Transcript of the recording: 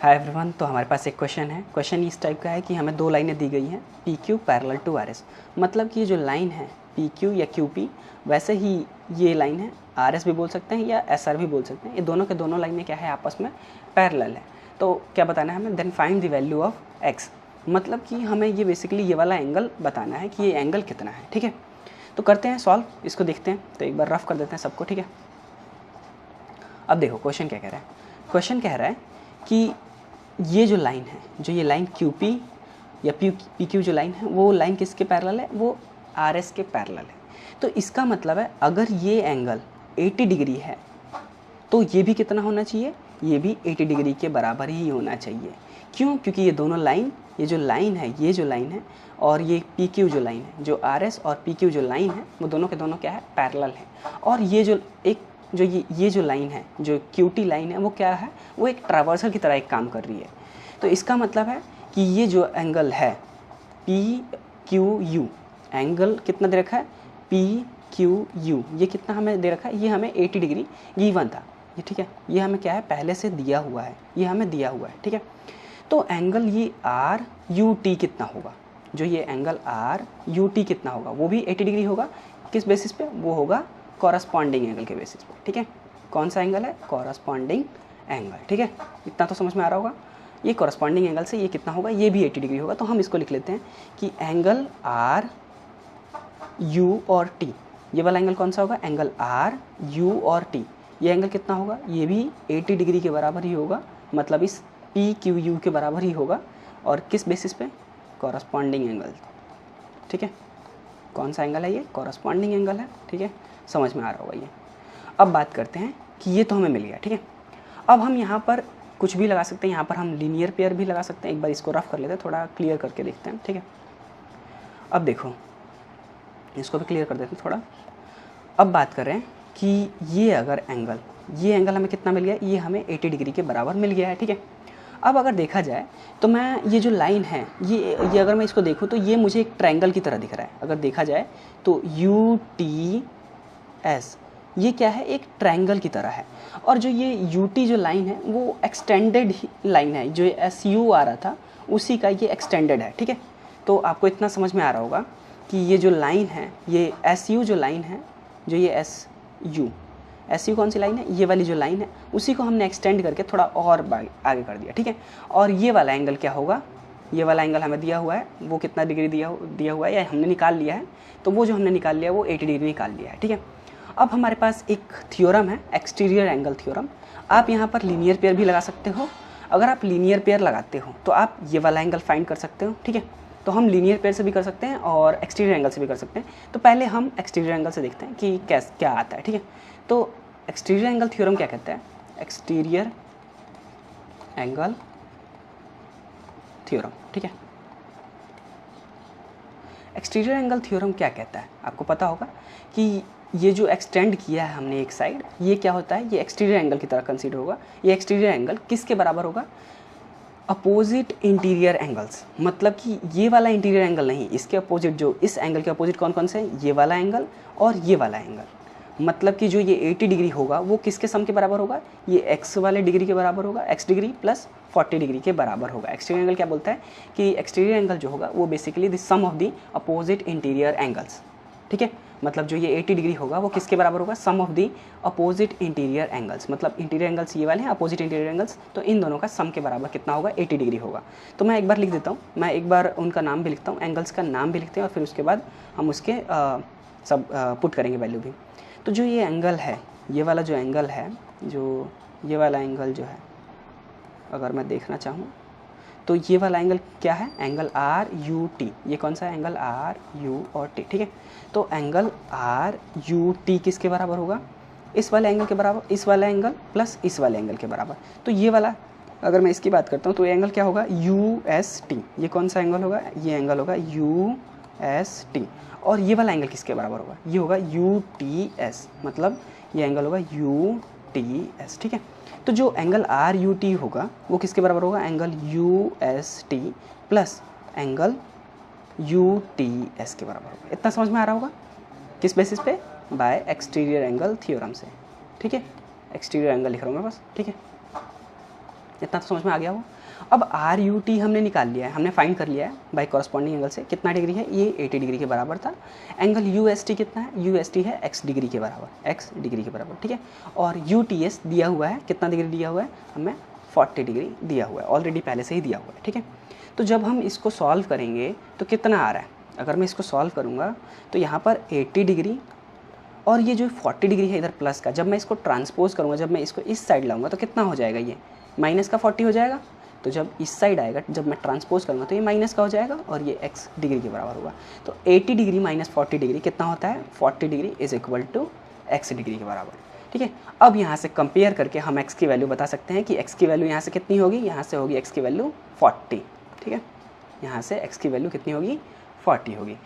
Hi everyone, तो हमारे पास एक क्वेश्चन है। क्वेश्चन इस टाइप का है कि हमें दो लाइनें दी गई हैं P Q parallel to R S. मतलब कि ये जो लाइन है पी क्यू या क्यू पी, वैसे ही ये लाइन है आर एस भी बोल सकते हैं या एस आर भी बोल सकते हैं। ये दोनों के दोनों लाइनें क्या है, आपस में पैरेलल है। तो क्या बताना है हमें, then find the value of X. मतलब कि हमें ये बेसिकली ये वाला एंगल बताना है कि ये एंगल कितना है। ठीक है, तो करते हैं सॉल्व, इसको देखते हैं। तो एक बार रफ कर देते हैं सबको। ठीक है, अब देखो क्वेश्चन क्या कह रहा है। क्वेश्चन कह रहा है कि ये जो लाइन है, जो ये लाइन क्यू पी या पी क्यू जो लाइन है, वो लाइन किसके पैरेलल है, वो आर एस के पैरेलल है। तो इसका मतलब है अगर ये एंगल 80 डिग्री है तो ये भी कितना होना चाहिए, ये भी 80 डिग्री के बराबर ही होना चाहिए। क्यों? क्योंकि ये दोनों लाइन, ये जो लाइन है, ये जो लाइन है और ये पी क्यू जो लाइन है, जो आर एस और पी क्यू जो लाइन है, वो दोनों के दोनों क्या है, पैरेलल है। और ये जो एक जो ये जो लाइन है, जो क्यू टी लाइन है, वो क्या है, वो एक ट्रावर्सल की तरह एक काम कर रही है। तो इसका मतलब है कि ये जो एंगल है पी क्यू यू, एंगल कितना दे रखा है, पी क्यू यू, ये कितना हमें दे रखा है, ये हमें 80 डिग्री गिवन था ये। ठीक है, ये हमें क्या है, पहले से दिया हुआ है, ये हमें दिया हुआ है। ठीक है, तो एंगल ये आर यू टी कितना होगा, जो ये एंगल आर यू टी कितना होगा, वो भी 80 डिग्री होगा। किस बेसिस पे, वो होगा कॉरस्पॉन्डिंग एंगल के बेसिस पे। ठीक है, कौन सा एंगल है, कॉरस्पॉन्डिंग एंगल। ठीक है, इतना तो समझ में आ रहा होगा। ये कॉरस्पॉन्डिंग एंगल से ये कितना होगा, ये भी 80 डिग्री होगा। तो हम इसको लिख लेते हैं कि एंगल आर यू और टी, ये वाला एंगल कौन सा होगा, एंगल आर यू और टी, ये एंगल कितना होगा, ये भी 80 डिग्री के बराबर ही होगा। मतलब इस पी क्यू यू के बराबर ही होगा। और किस बेसिस पे, कॉरस्पॉन्डिंग एंगल। ठीक है, कौन सा एंगल है, ये कॉरस्पॉन्डिंग एंगल है। ठीक है, समझ में आ रहा होगा ये। अब बात करते हैं कि ये तो हमें मिल गया। ठीक है, अब हम यहाँ पर कुछ भी लगा सकते हैं, यहाँ पर हम लीनियर पेयर भी लगा सकते हैं। एक बार इसको रफ कर लेते हैं, थोड़ा क्लियर करके देखते हैं। ठीक है, अब देखो इसको भी क्लियर कर देते हैं थोड़ा। अब बात करें कि ये अगर एंगल, ये एंगल हमें कितना मिल गया, ये हमें 80 डिग्री के बराबर मिल गया है। ठीक है, अब अगर देखा जाए तो मैं ये जो लाइन है, ये अगर मैं इसको देखूँ तो ये मुझे एक ट्रायंगल की तरह दिख रहा है। अगर देखा जाए तो यू टी एस, ये क्या है, एक ट्रायंगल की तरह है। और जो ये यू टी जो लाइन है, वो एक्सटेंडेड लाइन है। जो एस यू आ रहा था उसी का ये एक्सटेंडेड है। ठीक है, तो आपको इतना समझ में आ रहा होगा कि ये जो लाइन है, ये एस यू जो लाइन है, जो ये एस यू कौन सी लाइन है, ये वाली जो लाइन है, उसी को हमने एक्सटेंड करके थोड़ा और आगे कर दिया। ठीक है, और ये वाला एंगल क्या होगा, ये वाला एंगल हमें दिया हुआ है, वो कितना डिग्री दिया हुआ है या हमने निकाल लिया है। तो वो जो हमने निकाल लिया वो 80 डिग्री निकाल लिया है। ठीक है, अब हमारे पास एक थ्योरम है, एक्सटीरियर एंगल थ्योरम। आप यहाँ पर लीनियर पेयर भी लगा सकते हो। अगर आप लीनियर पेयर लगाते हो तो आप ये वाला एंगल फाइंड कर सकते हो। ठीक है, तो हम लीनियर पेयर से भी कर सकते हैं और एक्सटीरियर एंगल से भी कर सकते हैं। तो पहले हम एक्सटीरियर एंगल से देखते हैं कि क्या आता है। ठीक है, तो एक्सटीरियर एंगल थ्योरम क्या कहता है, एक्सटीरियर एंगल थ्योरम। ठीक है, एक्सटीरियर एंगल थ्योरम क्या कहता है, आपको पता होगा कि ये जो एक्सटेंड किया है हमने एक साइड, ये क्या होता है, ये एक्सटीरियर एंगल की तरह कंसीडर होगा। ये एक्सटीरियर एंगल किसके बराबर होगा, अपोजिट इंटीरियर एंगल्स। मतलब कि ये वाला इंटीरियर एंगल नहीं, इसके अपोजिट, जो इस एंगल के अपोजिट कौन कौन से हैं, ये वाला एंगल और ये वाला एंगल। मतलब कि जो ये 80 डिग्री होगा वो किसके सम के बराबर होगा, ये एक्स वाले डिग्री के बराबर होगा, एक्स डिग्री प्लस 40 डिग्री के बराबर होगा। एक्सटीरियर एंगल क्या बोलता है कि एक्सटीरियर एंगल जो होगा वो basically the sum of the opposite interior angles. ठीक है, मतलब जो ये 80 डिग्री होगा वो किसके बराबर होगा, sum of the opposite interior angles. मतलब इंटीरियर एंगल्स ये वाले हैं, अपोजिट इंटीरियर एंगल्स, तो इन दोनों का सम के बराबर कितना होगा, 80 डिग्री होगा। तो मैं एक बार लिख देता हूँ, मैं एक बार उनका नाम भी लिखता हूँ, एंगल्स का नाम भी लिखते हैं और फिर उसके बाद हम उसके सब पुट करेंगे वैल्यू भी। तो जो ये एंगल है, ये वाला जो एंगल है, जो ये वाला एंगल जो है, अगर मैं देखना चाहूँ तो ये वाला एंगल क्या है, एंगल आर यू टी। ये कौन सा एंगल, आर यू और टी। ठीक है, तो एंगल आर यू टी किसके बराबर होगा, इस वाले एंगल के बराबर, इस वाला एंगल प्लस इस वाले एंगल के बराबर। तो ये वाला, अगर मैं इसकी बात करता हूँ तो ये एंगल क्या होगा, यू एस टी। ये कौन सा एंगल होगा, ये एंगल होगा यू एस टी। और ये वाला एंगल किसके बराबर होगा, ये होगा यू टी एस। मतलब ये एंगल होगा यू टी एस। ठीक है, तो जो एंगल आर यू टी होगा वो किसके बराबर होगा, angle U S T plus angle U T S के बराबर होगा। इतना समझ में आ रहा होगा, किस बेसिस पे, बाय एक्सटीरियर एंगल थ्योरम से। ठीक है, एक्सटीरियर एंगल लिख रहा हूँ मैं बस। ठीक है, इतना तो समझ में आ गया हो। अब आर यू टी हमने निकाल लिया है, हमने फाइंड कर लिया है बाय कॉरस्पॉन्डिंग एंगल से कितना डिग्री है, ये 80 डिग्री के बराबर था। एंगल यू एस टी कितना है, यू एस टी है x डिग्री के बराबर, x डिग्री के बराबर, ठीक है। और यू टी एस दिया हुआ है, कितना डिग्री दिया हुआ है हमें, 40 डिग्री दिया हुआ है, ऑलरेडी पहले से ही दिया हुआ है, ठीक है। तो जब हम इसको सॉल्व करेंगे तो कितना आ रहा है, अगर मैं इसको सॉल्व करूँगा तो यहाँ पर 80 डिग्री और ये जो 40 डिग्री है इधर प्लस का, जब मैं इसको ट्रांसपोज करूँगा, जब मैं इसको इस साइड लाऊंगा तो कितना हो जाएगा, ये माइनस का 40 हो जाएगा। तो जब इस साइड आएगा, जब मैं ट्रांसपोज करूँगा तो ये माइनस का हो जाएगा और ये x डिग्री के बराबर होगा। तो 80 डिग्री माइनस 40 डिग्री कितना होता है, 40 degree is equal to x degree के बराबर, ठीक है। अब यहाँ से कंपेयर करके हम x की वैल्यू बता सकते हैं कि x की वैल्यू यहाँ से कितनी होगी, यहाँ से होगी x की वैल्यू 40, ठीक है। यहाँ से x की वैल्यू कितनी होगी, 40 होगी।